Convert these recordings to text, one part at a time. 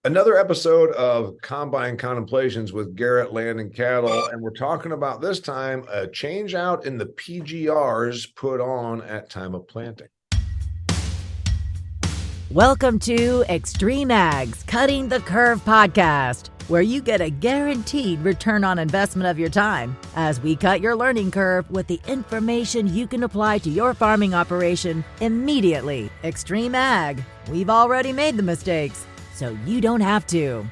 Another episode of Combine Contemplations with Garrett Land and Cattle, and we're talking about this time a change out in the PGRs put on at time of planting. Welcome to Extreme Ag's Cutting the Curve podcast, where you get a guaranteed return on investment of your time as we cut your learning curve with the information you can apply to your farming operation immediately. Extreme Ag, we've already made the mistakes, so you don't have to.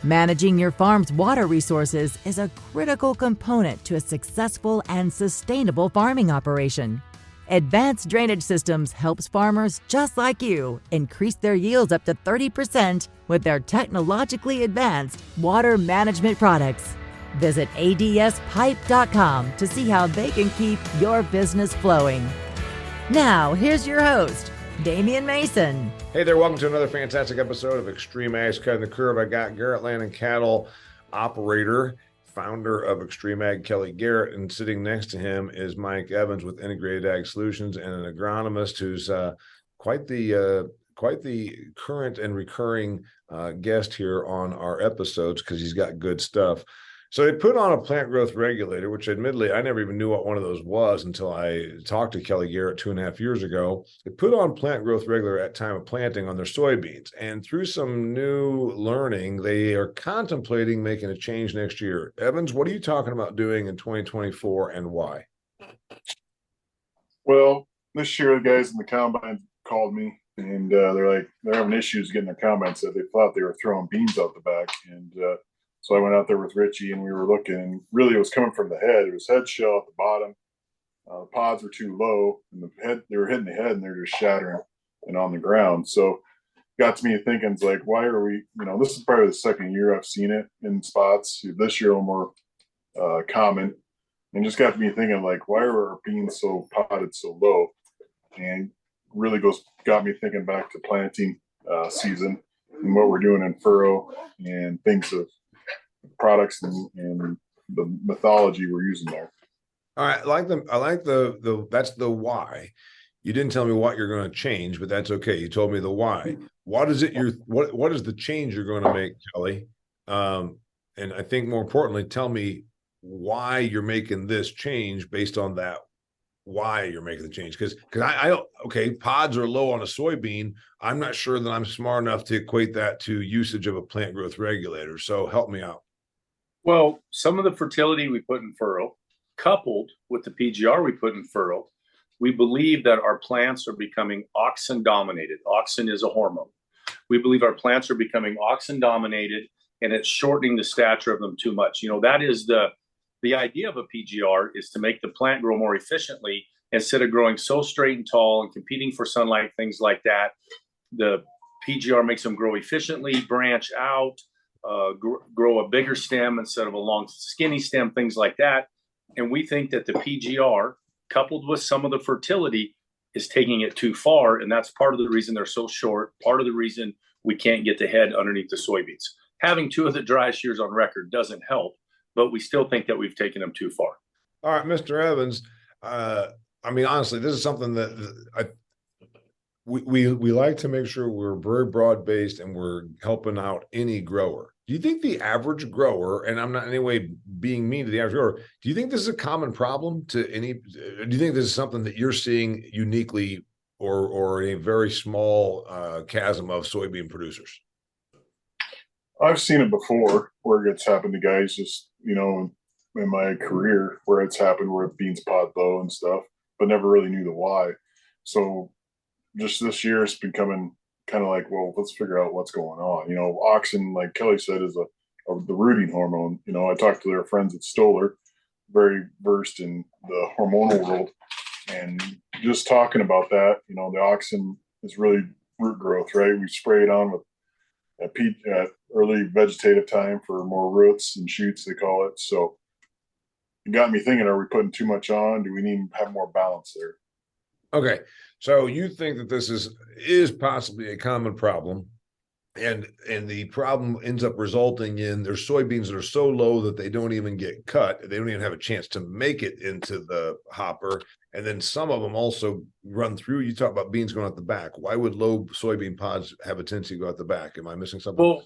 Managing your farm's water resources is a critical component to a successful and sustainable farming operation. Advanced Drainage Systems helps farmers just like you increase their yields up to 30% with their technologically advanced water management products. Visit adspipe.com to see how they can keep your business flowing. Now, here's your host, Damian Mason. Hey there, welcome to another fantastic episode of Extreme Ag's Cutting the Curve. I got Garrett Land and Cattle operator, founder of Extreme Ag, Kelly Garrett, and sitting next to him is Mike Evans with Integrated Ag Solutions and an agronomist who's quite the current and recurring guest here on our episodes because he's got good stuff. So they put on a plant growth regulator, which admittedly I never even knew what one of those was until I talked to Kelly Garrett 2.5 years ago. They put on plant growth regulator at time of planting on their soybeans. And through some new learning, they are contemplating making a change next year. Evans, what are you talking about doing in 2024 and why? Well, this year the guys in the combine called me and they're having issues getting their combine set. They thought they were throwing beans out the back. And so I went out there with Richie and we were looking, and really it was coming from the head. It was head shell at the bottom. The pods were too low, and they were hitting the head and they're just shattering and on the ground. So got to me thinking, it's like, why are we, this is probably the second year I've seen it in spots. This year a little more common. And just got me thinking, like, why are our beans so potted so low? And really got me thinking back to planting season and what we're doing in furrow and things of products and the methodology we're using there. All right, I like the that's the why. You didn't tell me what you're going to change, but that's okay. You told me the why. What is it what is the change you're going to make, Kelly? And I think more importantly, tell me why you're making this change based on that, why you're making the change. Because I don't, okay, pods are low on a soybean. I'm not sure that I'm smart enough to equate that to usage of a plant growth regulator. So help me out. Well, some of the fertility we put in furrow, coupled with the PGR we put in furrow, we believe that our plants are becoming auxin dominated. Auxin is a hormone. We believe our plants are becoming auxin dominated, and it's shortening the stature of them too much. That is the idea of a PGR, is to make the plant grow more efficiently instead of growing so straight and tall and competing for sunlight, things like that. The PGR makes them grow efficiently, branch out, grow a bigger stem instead of a long skinny stem, things like that. And we think that the PGR, coupled with some of the fertility, is taking it too far. And that's part of the reason they're so short, part of the reason we can't get the head underneath the soybeans. Having two of the driest years on record doesn't help, but we still think that we've taken them too far. All right, Mr. Evans. Honestly, this is something that we like to make sure we're very broad based and we're helping out any grower. Do you think the average grower, and I'm not in any way being mean to the average grower, do you think this is a common problem to any? Do you think this is something that you're seeing uniquely or a very small chasm of soybean producers? I've seen it before where it's happened to guys just, in my career where it's happened where beans pod low and stuff, but never really knew the why. So just this year it's becoming kind of like, well, let's figure out what's going on. Auxin, like Kelly said, is the rooting hormone. I talked to their friends at Stoller, very versed in the hormonal world, and just talking about that, the auxin is really root growth, right? We spray it on with at early vegetative time for more roots and shoots, they call it. So it got me thinking, are we putting too much on? Do we need to have more balance there? Okay. So you think that this is possibly a common problem, and the problem ends up resulting in their soybeans that are so low that they don't even get cut. They don't even have a chance to make it into the hopper. And then some of them also run through. You talk about beans going out the back. Why would low soybean pods have a tendency to go out the back? Am I missing something? Well,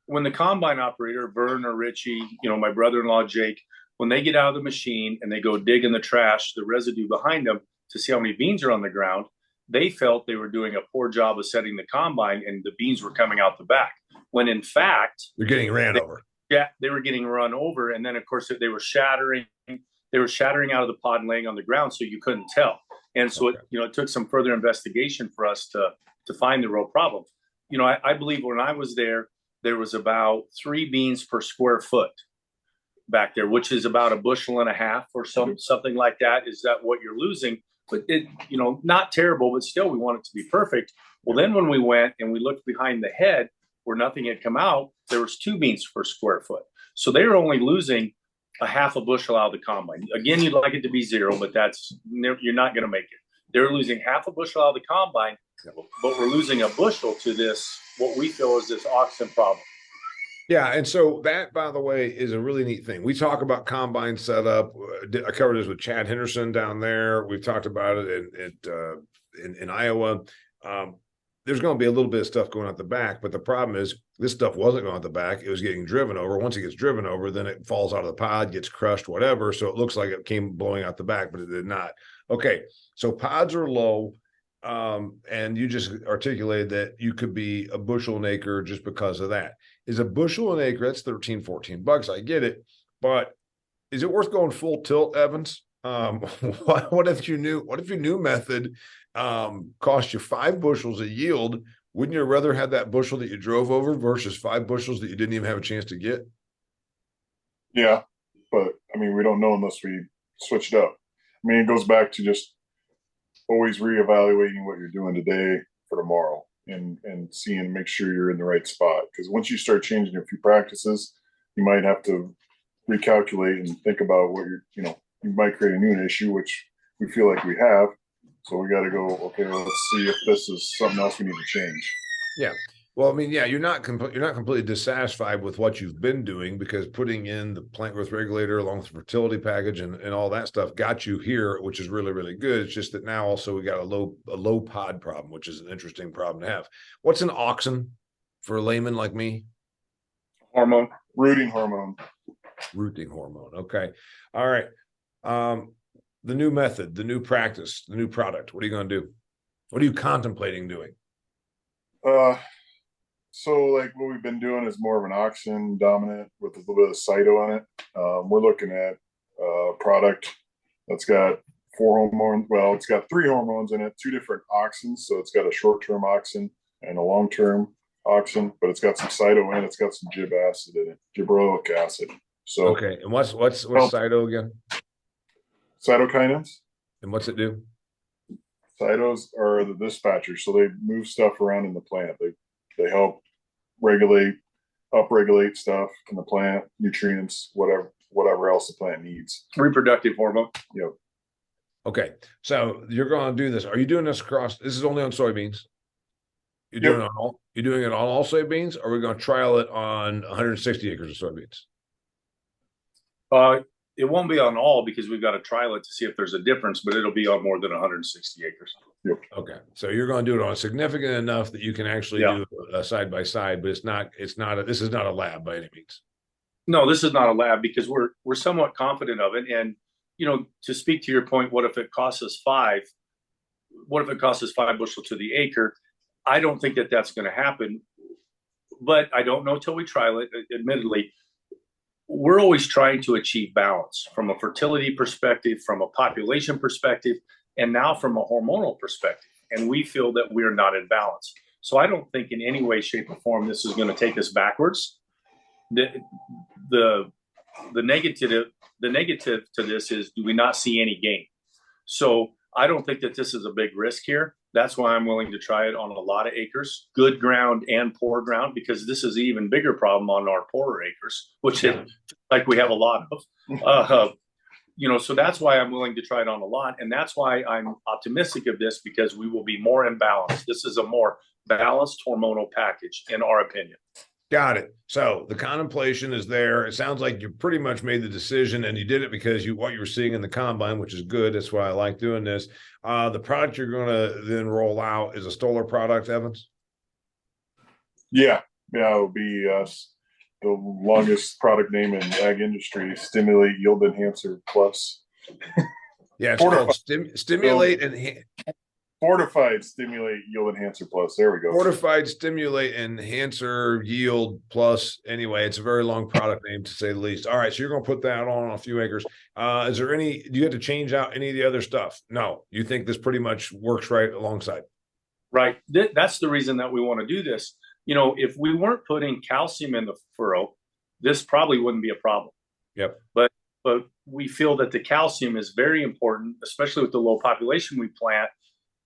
when the combine operator, Vern or Richie, my brother-in-law, Jake, when they get out of the machine and they go dig in the trash, the residue behind them to see how many beans are on the ground, they felt they were doing a poor job of setting the combine and the beans were coming out the back. When in fact, They're getting ran over. Yeah, they were getting run over. And then of course they were shattering out of the pod and laying on the ground, so you couldn't tell. And so it took some further investigation for us to find the real problem. I believe when I was there was about 3 beans per square foot back there, which is about 1.5 bushels or something like that. Is that what you're losing? But it, not terrible, but still we want it to be perfect. Well, then when we went and we looked behind the head where nothing had come out, there was 2 beans per square foot. So they were only losing 0.5 bushel out of the combine. Again, you'd like it to be 0, but you're not going to make it. They're losing 0.5 bushel out of the combine, but we're losing 1 bushel to this, what we feel is this oxen problem. Yeah. And so that, by the way, is a really neat thing. We talk about combine setup. I covered this with Chad Henderson down there. We've talked about it in Iowa. There's going to be a little bit of stuff going out the back, but the problem is this stuff wasn't going out the back. It was getting driven over. Once it gets driven over, then it falls out of the pod, gets crushed, whatever. So it looks like it came blowing out the back, but it did not. Okay. So pods are low. And you just articulated that you could be $1 bushel an acre just because of that. Is $1 bushel an acre? That's $13-14. I get it, but is it worth going full tilt, Evans? What if your new method cost you 5 bushels of yield? Wouldn't you rather have that bushel that you drove over versus 5 bushels that you didn't even have a chance to get? Yeah, but I mean, we don't know unless we switch it up. I mean, it goes back to just always reevaluating what you're doing today for tomorrow and make sure you're in the right spot. Because once you start changing a few practices, you might have to recalculate and think about what you might create a new issue, which we feel like we have. So we got to go, okay, well, let's see if this is something else we need to change. Yeah. Well, I mean, yeah, you're not completely dissatisfied with what you've been doing, because putting in the plant growth regulator along with the fertility package and all that stuff got you here, which is really, really good. It's just that now also we got a low pod problem, which is an interesting problem to have. What's an auxin for a layman like me? Hormone, rooting hormone. Rooting hormone. Okay. All right. The new method, the new practice, the new product. What are you going to do? What are you contemplating doing? So like what we've been doing is more of an auxin dominant with a little bit of cyto on it. We're looking at a product that's got 4 hormones. Well, it's got 3 hormones in it, 2 different auxins. So it's got a short-term auxin and a long-term auxin, but it's got some cyto in it. It's got some gib acid in it, gibberellic acid. So okay. And what's cyto again? Cytokinins. And what's it do? Cytos are the dispatchers, so they move stuff around in the plant. They help upregulate stuff in the plant, nutrients, whatever else the plant needs. Reproductive hormone. Yep. Okay, so you're going to do this. Are you doing this across? This is only on soybeans. You're doing it on all soybeans, or are we going to trial it on 160 acres of soybeans? It won't be on all because we've got to trial it to see if there's a difference, but it'll be on more than 160 acres. Yep. Okay. So you're going to do it on significant enough that you can actually do a side by side, but this is not a lab by any means. No, this is not a lab because we're somewhat confident of it. And, to speak to your point, what if it costs us 5? What if it costs us 5 bushel to the acre? I don't think that that's going to happen, but I don't know till we trial it. Admittedly, we're always trying to achieve balance from a fertility perspective, from a population perspective, and now from a hormonal perspective. And we feel that we're not in balance. So I don't think in any way, shape, or form this is going to take us backwards. The negative to this is, do we not see any gain? So I don't think that this is a big risk here. That's why I'm willing to try it on a lot of acres, good ground and poor ground, because this is an even bigger problem on our poorer acres, which like we have a lot of. So that's why I'm willing to try it on a lot. And that's why I'm optimistic of this, because we will be more in balance. This is a more balanced hormonal package, in our opinion. Got it. So the contemplation is there. It sounds like you pretty much made the decision, and you did it because what you were seeing in the combine, which is good. That's why I like doing this. The product you're going to then roll out is a Stoller product, Evans? Yeah. It'll be the longest product name in ag industry, Stimulate Yield Enhancer Plus. Yeah, it's called Stimulate and Fortified Stimulate Yield Enhancer Plus. There we go. Fortified Stimulate Enhancer Yield Plus. Anyway, it's a very long product name to say the least. All right, so you're going to put that on a few acres. Is there any? Do you have to change out any of the other stuff? No, you think this pretty much works right alongside? Right. That's the reason that we want to do this. You know, if we weren't putting calcium in the furrow, this probably wouldn't be a problem. Yep. But we feel that the calcium is very important, especially with the low population we plant.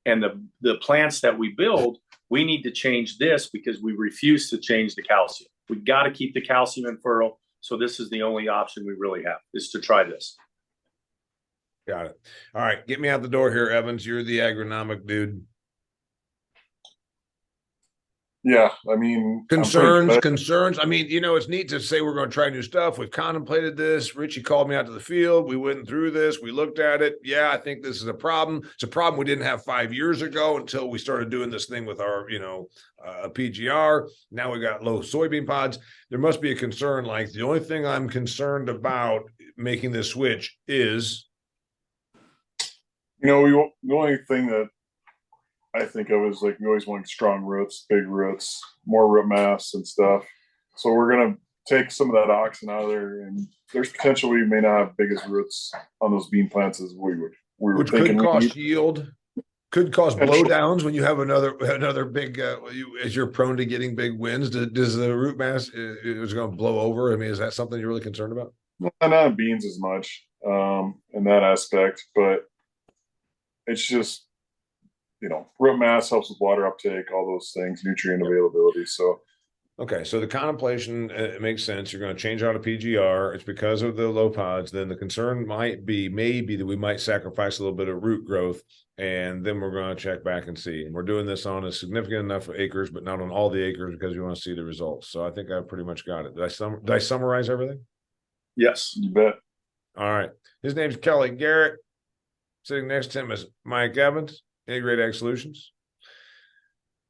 And the plants that we build, we need to change this because we refuse to change the calcium. We got to keep the calcium in furrow. So this is the only option we really have, is to try this. Got it. All right, get me out the door here, Evans. You're the agronomic dude. Yeah, I mean, concerns. I mean, you know, it's neat to say we're going to try new stuff. We've contemplated this. Richie called me out to the field. We went through this. We looked at it. Yeah, I think this is a problem. It's a problem we didn't have 5 years ago until we started doing this thing with our, PGR. Now we got low soybean pods. There must be a concern. Like, the only thing I'm concerned about making this switch is, the only thing that I think of is, like, we always want strong roots, big roots, more root mass and stuff. So we're going to take some of that auxin out of there, and there's potential we may not have big as roots on those bean plants as we were which thinking. Could cause yield, could cause blowdowns when you have another big, as you're prone to getting big winds. Does the root mass is going to blow over? I mean, is that something you're really concerned about? Not on beans as much in that aspect, but it's just, root mass helps with water uptake, all those things, nutrient availability. So, okay. So the contemplation, it makes sense. You're going to change out a PGR. It's because of the low pods. Then the concern maybe that we might sacrifice a little bit of root growth, and then we're going to check back and see. And we're doing this on a significant enough acres, but not on all the acres because we want to see the results. So I think I've pretty much got it. Did I summarize everything? Yes, you bet. All right. His name's Kelly Garrett. Sitting next to him is Mike Evans, Integrated Ag Solutions.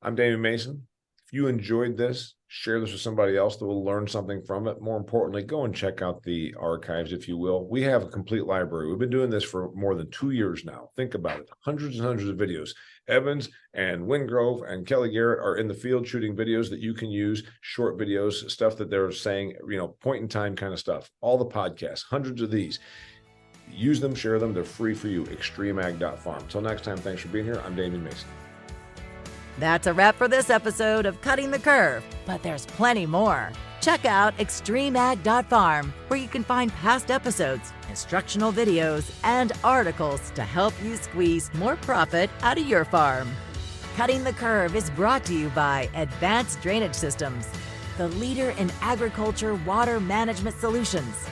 I'm Damian Mason. If you enjoyed this, share this with somebody else that will learn something from it. More importantly, go and check out the archives, if you will. We have a complete library. We've been doing this for more than 2 years now. Think about it. Hundreds and hundreds of videos. Evans and Wingrove and Kelly Garrett are in the field shooting videos that you can use, short videos, stuff that they're saying, point in time kind of stuff. All the podcasts, hundreds of these. Use them, share them. They're free for you. extremeag.farm. Till next time, thanks for being here. I'm Damian Mason. That's a wrap for this episode of Cutting the Curve, but there's plenty more. Check out extremeag.farm, where you can find past episodes, instructional videos, and articles to help you squeeze more profit out of your farm. Cutting the Curve is brought to you by Advanced Drainage Systems, the leader in agriculture water management solutions.